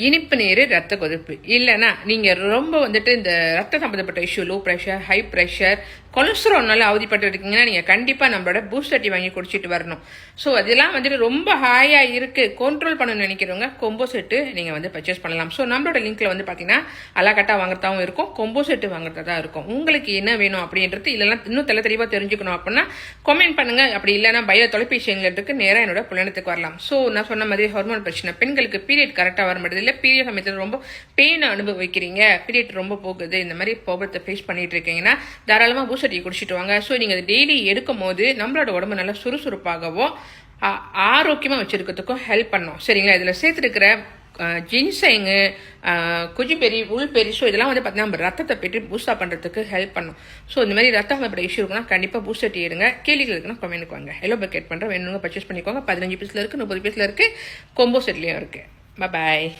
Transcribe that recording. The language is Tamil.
இனிப்பு நீர் ரத்த கொதிப்பு இல்லைன்னா நீங்கள் ரொம்ப வந்துட்டு இந்த ரத்த சம்மந்தப்பட்ட issue, low pressure, high pressure, கொலஸ்ட்ரால்னால அவதிப்பட்டு இருக்கீங்கன்னா நீங்கள் கண்டிப்பாக நம்மளோட பூஸ்டர் டீ வாங்கி குடிச்சிட்டு வரணும். ஸோ அதெல்லாம் வந்துட்டு ரொம்ப ஹாயாக இருக்குது, கண்ட்ரோல் பண்ணணும்னு நினைக்கிறவங்க கொம்போ செட்டு நீங்கள் வந்து பர்ச்சேஸ் பண்ணலாம். ஸோ நம்மளோட லிங்க்ல வந்து பார்த்தீங்கன்னா அலாக்கட்டா வாங்குறதாவும் இருக்கும், கொம்போ செட்டு வாங்குறதா இருக்கும். உங்களுக்கு என்ன வேணும் அப்படின்றது இல்லைன்னா இன்னும் தெளிவாக தெரிஞ்சுக்கணும் அப்படின்னா கமெண்ட் பண்ணுங்க. அப்படி இல்லைன்னா பயில தொலைபேசி எண்களுக்கு நேராக என்னோட புலனத்துக்கு வரலாம். ஸோ நான் சொன்ன மாதிரி ஹார்மோன் பிரச்சனை, பெண்களுக்கு பீரியட் கரெக்டாக வர மாட்டேது, இல்லை பீரியட் சமயத்தில் ரொம்ப பெயின் அனுபவிக்கிறீங்க, பீரியட் ரொம்ப போகுது, இந்த மாதிரி ப்ராப்ளத்தை ஃபேஸ் பண்ணிட்டு இருக்கீங்கன்னா தாராளமாக பூஸ்டர் டீ குடிச்சிட்டு வாங்க. ஸோ நீங்கள் டெய்லி எடுக்கும் போது நம்மளோட உடம்பு நல்லா சுறுசுறுப்பாகவும் ஆரோக்கியமாக வச்சிருக்கிறதுக்கும் ஹெல்ப் பண்ணும். சரிங்களா? இதில் சேர்த்துருக்கிற ஜின்சைங்கு, குஜிபெரி, உள்பெரி, ஸோ இதெல்லாம் வந்து பார்த்தீங்கன்னா நம்ம ரத்தத்தை பெற்று பூஸ்டா பண்ணுறதுக்கு ஹெல்ப் பண்ணும். ஸோ இந்த மாதிரி ரத்த அமைப்பட இஷ்யூ இருக்குன்னா கண்டிப்பாக பூஸ்டர் டீ எடுங்க. கேள்விகள் இருக்குன்னா கமெண்ட்டுக்கு வாங்க. எல்லோ பக்கெட் பண்ணுறேன், வேணுங்க பர்ச்சேஸ் பண்ணிக்கோங்க. 15 பீஸில் இருக்குது, 30 பீஸில் இருக்குது, கொம்போ செட்லேயும் இருக்குது. பாய்.